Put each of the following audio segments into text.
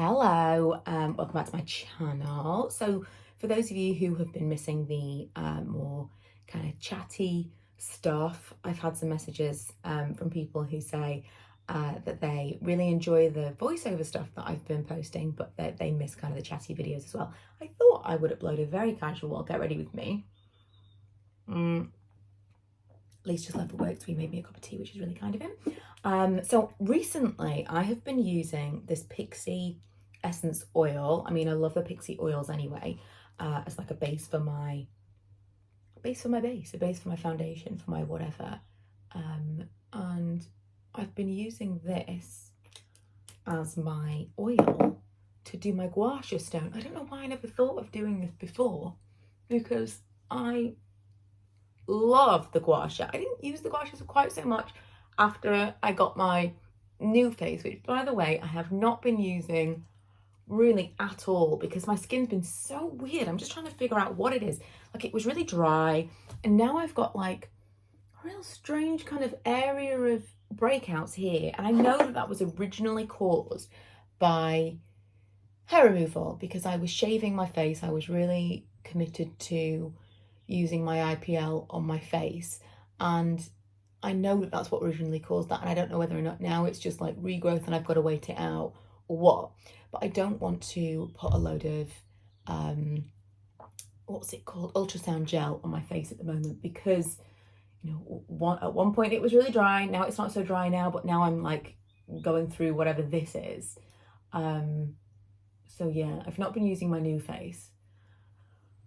Hello, welcome back to my channel. So for those of you who have been missing the more kind of chatty stuff, I've had some messages from people who say that they really enjoy the voiceover stuff that I've been posting, but they miss kind of the chatty videos as well. I thought I would upload a very casual get ready with me. Lisa just left for work, so he made me a cup of tea, which is really kind of him. So recently I have been using this Pixie essence oil. I mean, I love the Pixie oils anyway, as like a base for my foundation, for my whatever. And I've been using this as my oil to do my gua sha stone. I don't know why I never thought of doing this before, because I love the gua sha. I didn't use the gua sha quite so much after I got my new face, which by the way, I have not been using really at all because my skin's been so weird. I'm just trying to figure out what it is. Like, it was really dry and now I've got like a real strange kind of area of breakouts here. And I know that that was originally caused by hair removal because I was shaving my face. I was really committed to using my IPL on my face, and I know that that's what originally caused that, and I don't know whether or not now it's just like regrowth and I've got to wait it out or what. But I don't want to put a load of what's it called, ultrasound gel on my face at the moment, because you know, at one point it was really dry, now it's not so dry now, but now I'm like going through whatever this is. So yeah, I've not been using my new face.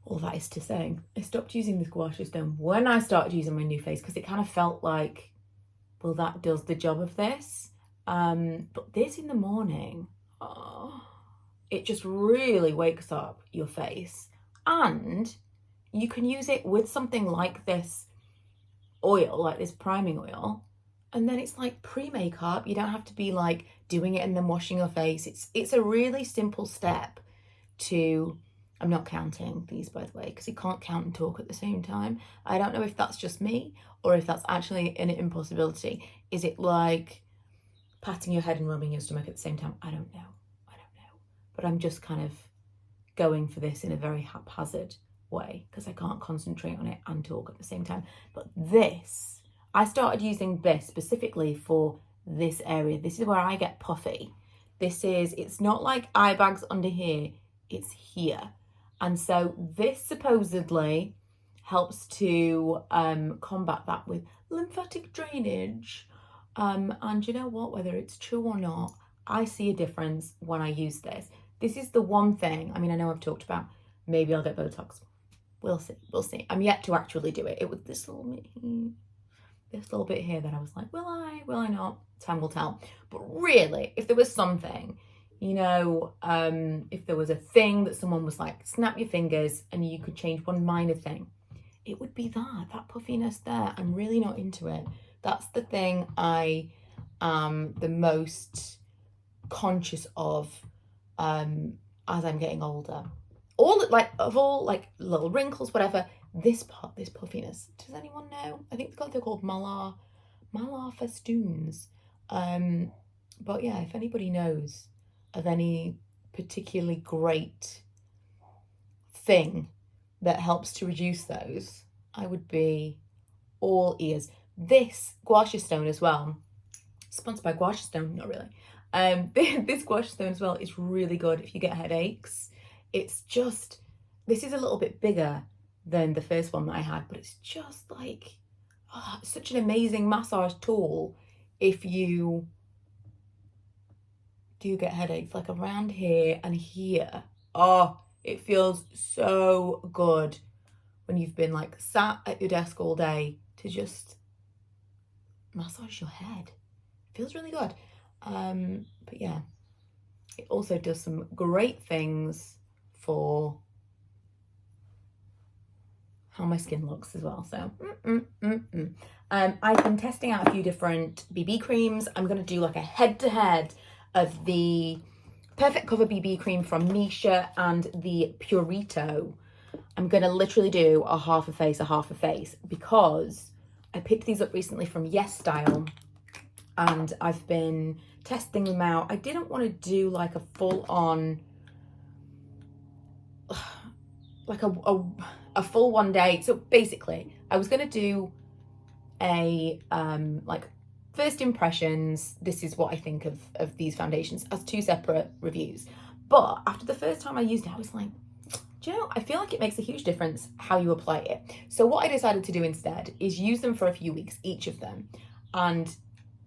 All that is to say, I stopped using this gua sha stone when I started using my new face because it kind of felt like, well, that does the job of this. But this in the morning, it just really wakes up your face. And you can use it with something like this oil, like this priming oil, and then it's like pre-makeup. You don't have to be like doing it and then washing your face. It's a really simple step to... I'm not counting these, by the way, because you can't count and talk at the same time. I don't know if that's just me or if that's actually an impossibility. Is it like patting your head and rubbing your stomach at the same time? I don't know. But I'm just kind of going for this in a very haphazard way because I can't concentrate on it and talk at the same time. But this, I started using this specifically for this area. This is where I get puffy. It's not like eye bags under here, it's here. And so this supposedly helps to combat that with lymphatic drainage. And you know what, whether it's true or not, I see a difference when I use this. This is the one thing, I mean, I know I've talked about, maybe I'll get Botox. We'll see. I'm yet to actually do it. It was this little bit here that I was like, will I not? Time will tell. But really, if there was something, you know, if there was a thing that someone was like, snap your fingers and you could change one minor thing, it would be that puffiness there. I'm really not into it. That's the thing I am the most conscious of as I'm getting older. All little wrinkles, whatever, this puffiness. Does anyone know? I think they're called malar festoons. But yeah, if anybody knows of any particularly great thing that helps to reduce those, I would be all ears. This gua sha stone as well, sponsored by Gua Sha Stone, not really. This gua sha stone as well is really good if you get headaches. It's just, this is a little bit bigger than the first one that I had, but it's just like, such an amazing massage tool if you do get headaches, like around here and here. It feels so good when you've been like sat at your desk all day to just massage your head. It feels really good. But yeah, it also does some great things for how my skin looks as well. So I've been testing out a few different BB creams. I'm going to do like a head-to-head of the Perfect Cover BB cream from Misha and the Purito. I'm going to literally do a half a face because I picked these up recently from Yes Style, and I've been testing them out. I didn't want to do like a full-on, like a full one day. So basically, I was going to do a like first impressions. This is what I think of these foundations as 2 separate reviews. But after the first time I used it, I was like, do you know, I feel like it makes a huge difference how you apply it. So what I decided to do instead is use them for a few weeks, each of them, and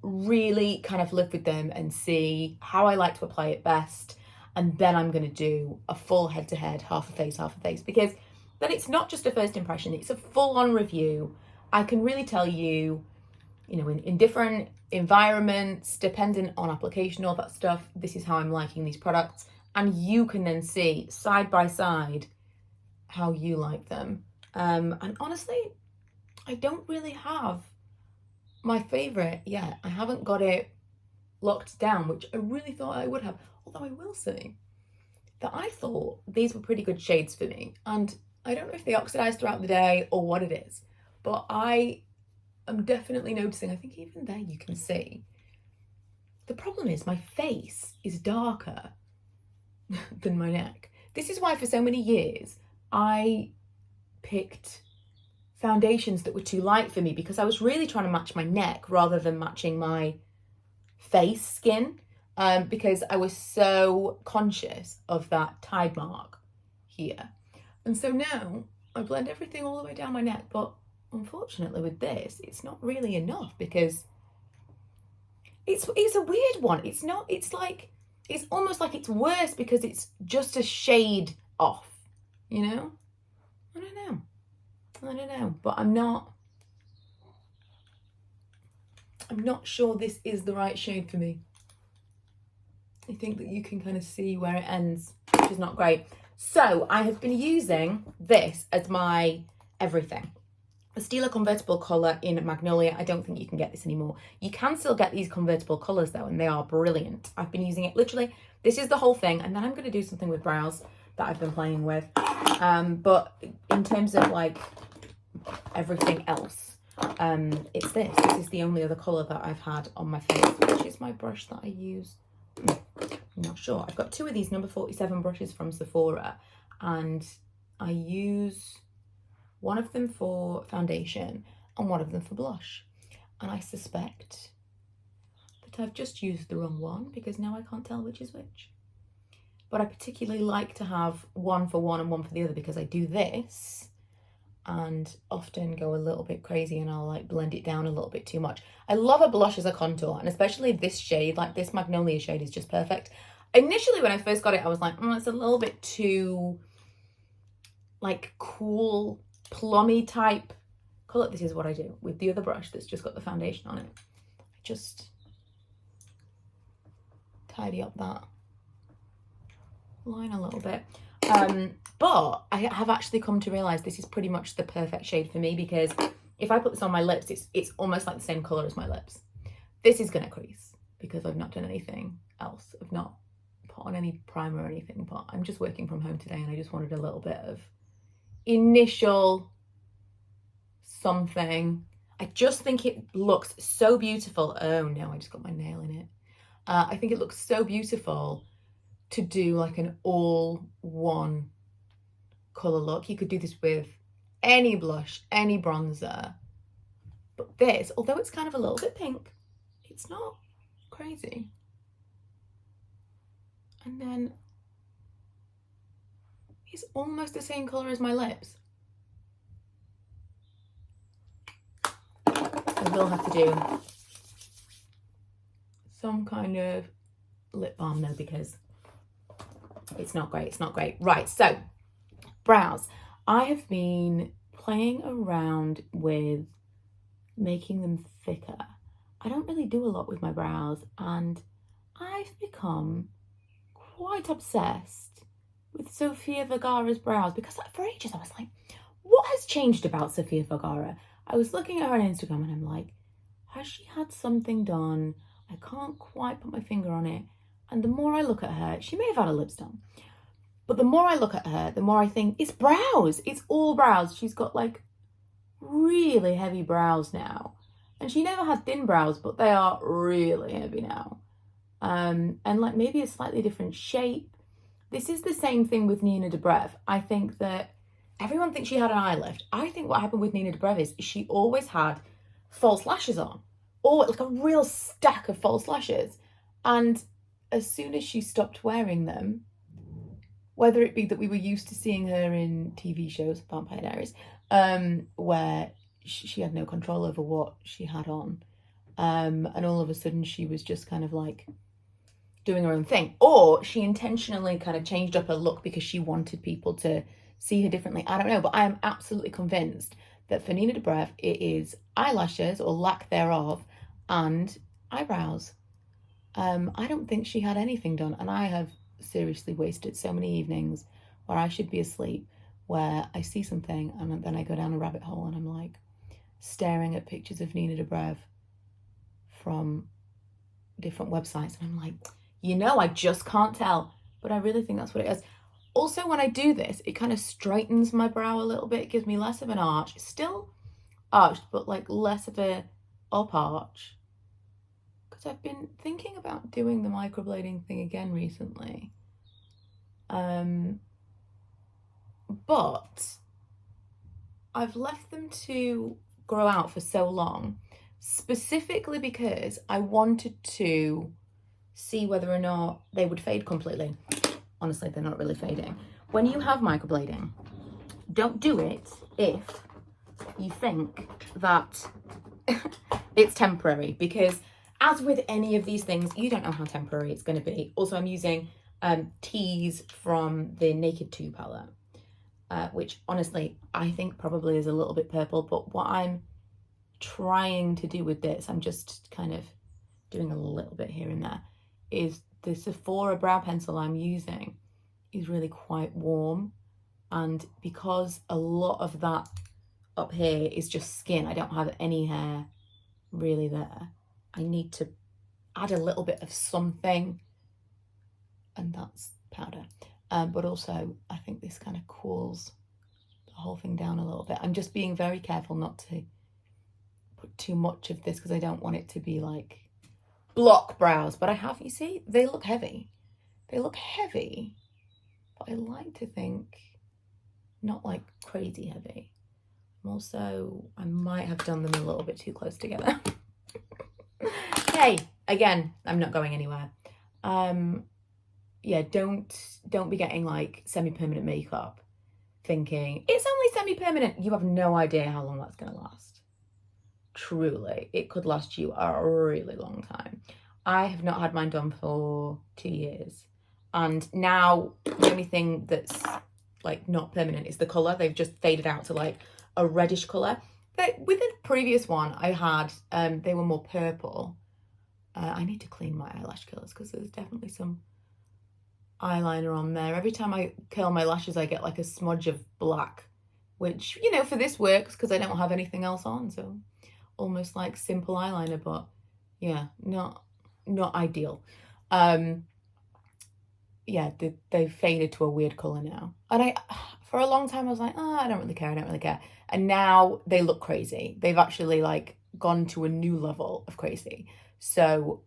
really kind of live with them and see how I like to apply it best. And then I'm going to do a full head-to-head, half a face, because then it's not just a first impression, it's a full-on review. I can really tell you, you know, in different environments, dependent on application, all that stuff, this is how I'm liking these products. And you can then see side by side how you like them. And honestly, I don't really have my favorite yet. I haven't got it locked down, which I really thought I would have. Although I will say that I thought these were pretty good shades for me. And I don't know if they oxidize throughout the day or what it is, but I am definitely noticing, I think even there you can see. The problem is my face is darker than my neck. This is why for so many years I picked foundations that were too light for me, because I was really trying to match my neck rather than matching my face skin, because I was so conscious of that tide mark here. And so now I blend everything all the way down my neck, but unfortunately with this it's not really enough, because it's a weird one. It's not, it's like, it's almost like it's worse because it's just a shade off, you know? I don't know, but I'm not sure this is the right shade for me. I think that you can kind of see where it ends, which is not great. So I have been using this as my everything. The Stila convertible colour in Magnolia. I don't think you can get this anymore. You can still get these convertible colours though, and they are brilliant. I've been using it literally, this is the whole thing, and then I'm going to do something with brows that I've been playing with. But in terms of like everything else, it's this. This is the only other colour that I've had on my face, which is my brush that I use. I'm not sure. I've got 2 of these number 47 brushes from Sephora, and I use one of them for foundation and one of them for blush. And I suspect that I've just used the wrong one, because now I can't tell which is which. But I particularly like to have one for one and one for the other, because I do this and often go a little bit crazy and I'll like blend it down a little bit too much. I love a blush as a contour, and especially this shade, like this Magnolia shade is just perfect. Initially when I first got it, I was like, it's a little bit too like cool, plummy type colour. This is what I do with the other brush that's just got the foundation on it. I just tidy up that line a little bit. But I have actually come to realise this is pretty much the perfect shade for me, because if I put this on my lips, it's almost like the same colour as my lips. This is going to crease because I've not done anything else. I've not put on any primer or anything, but I'm just working from home today and I just wanted a little bit of initial something. I just think it looks so beautiful. Oh no, I just got my nail in it. I think it looks so beautiful to do like an all one colour look. You could do this with any blush, any bronzer, but this, although it's kind of a little bit pink, it's not crazy. And then it's almost the same colour as my lips. I will have to do some kind of lip balm though, because it's not great. It's not great. Right, so brows. I have been playing around with making them thicker. I don't really do a lot with my brows, and I've become quite obsessed with Sofia Vergara's brows, because for ages I was like, what has changed about Sofia Vergara? I was looking at her on Instagram and I'm like, has she had something done? I can't quite put my finger on it. And the more I look at her, she may have had her lips done, but the more I look at her, the more I think it's brows. It's all brows. She's got like really heavy brows now. And she never had thin brows, but they are really heavy now. and like maybe a slightly different shape. This is the same thing with Nina Dobrev. I think that everyone thinks she had an eye lift. I think what happened with Nina Dobrev is she always had false lashes on, or like a real stack of false lashes. And as soon as she stopped wearing them, whether it be that we were used to seeing her in TV shows, Vampire Diaries, where she had no control over what she had on, and all of a sudden she was just kind of like doing her own thing, or she intentionally kind of changed up her look because she wanted people to see her differently. I don't know, but I am absolutely convinced that for Nina Dobrev, it is eyelashes or lack thereof and eyebrows. I don't think she had anything done, and I have seriously wasted so many evenings where I should be asleep, where I see something and then I go down a rabbit hole and I'm like staring at pictures of Nina Dobrev from different websites, and I'm like, I just can't tell, but I really think that's what it is. Also, when I do this, it kind of straightens my brow a little bit. It gives me less of an arch. Still arched, but like less of a up arch. Because I've been thinking about doing the microblading thing again recently. But I've left them to grow out for so long, specifically because I wanted to see whether or not they would fade completely. Honestly, they're not really fading. When you have microblading, don't do it if you think that it's temporary, because as with any of these things, you don't know how temporary it's going to be. Also, I'm using teas from the Naked 2 palette, which honestly, I think probably is a little bit purple, but what I'm trying to do with this, I'm just kind of doing a little bit here and there, is the Sephora brow pencil I'm using is really quite warm, and because a lot of that up here is just skin, I don't have any hair really there, I need to add a little bit of something, and that's powder. But also I think this kind of cools the whole thing down a little bit. I'm just being very careful not to put too much of this because I don't want it to be like block brows, but I have, you see, they look heavy. They look heavy, but I like to think not like crazy heavy. Also, I might have done them a little bit too close together. Hey, again, I'm not going anywhere. Yeah, don't be getting like semi-permanent makeup thinking it's only semi-permanent. You have no idea how long that's going to last. Truly, it could last you a really long time. I have not had mine done for 2 years, and now the only thing that's like not permanent is the color. They've just faded out to like a reddish color. With the previous one I had, they were more purple. I need to clean my eyelash curlers because there's definitely some eyeliner on there. Every time I curl my lashes, I get like a smudge of black, which, for this works because I don't have anything else on, so almost like simple eyeliner, but yeah, not ideal. Yeah, they've faded to a weird color now, and for a long time I was like, I don't really care, and now they look crazy. They've actually like gone to a new level of crazy. So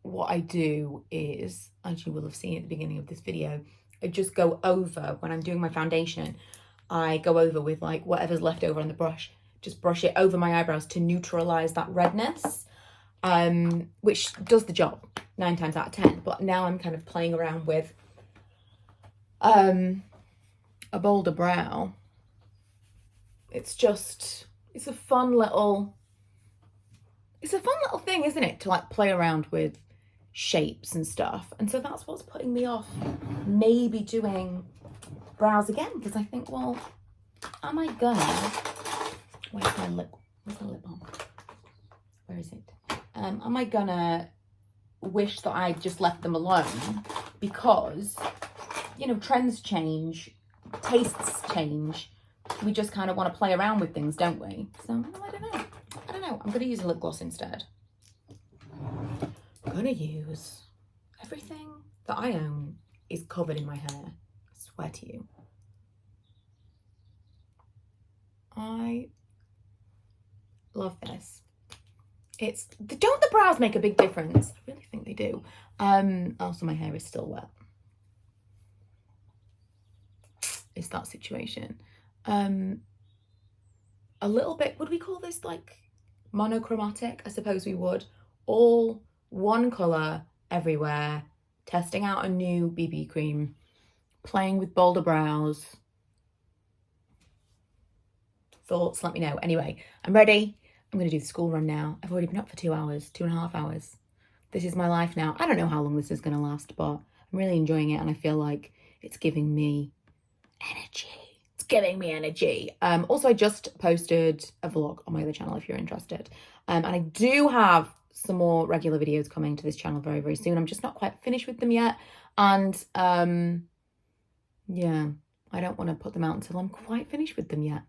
what I do is, as you will have seen at the beginning of this video, I just go over, when I'm doing my foundation, I go over with like whatever's left over on the brush, just brush it over my eyebrows to neutralize that redness, which does the job 9 times out of 10. But now I'm kind of playing around with a bolder brow. It's a fun little thing, isn't it, to like play around with shapes and stuff. And so that's what's putting me off maybe doing brows again, because I think, well, am I gonna, where's my lip balm? Where is it? Am I gonna wish that I just left them alone? Because, trends change, tastes change. We just kind of want to play around with things, don't we? So, I don't know. I'm going to use a lip gloss instead. I'm going to use everything that I own is covered in my hair. I swear to you. I love this. don't the brows make a big difference? I really think they do. Also, my hair is still wet. It's that situation. A little bit, would we call this like monochromatic? I suppose we would. All one colour everywhere, testing out a new BB cream, playing with bolder brows. Thoughts, let me know. Anyway, I'm ready. I'm going to do the school run now. I've already been up for 2 hours, 2.5 hours. This is my life now. I don't know how long this is going to last, but I'm really enjoying it, and I feel like it's giving me energy. It's giving me energy. Also, I just posted a vlog on my other channel if you're interested. And I do have some more regular videos coming to this channel very, very soon. I'm just not quite finished with them yet. And yeah, I don't want to put them out until I'm quite finished with them yet.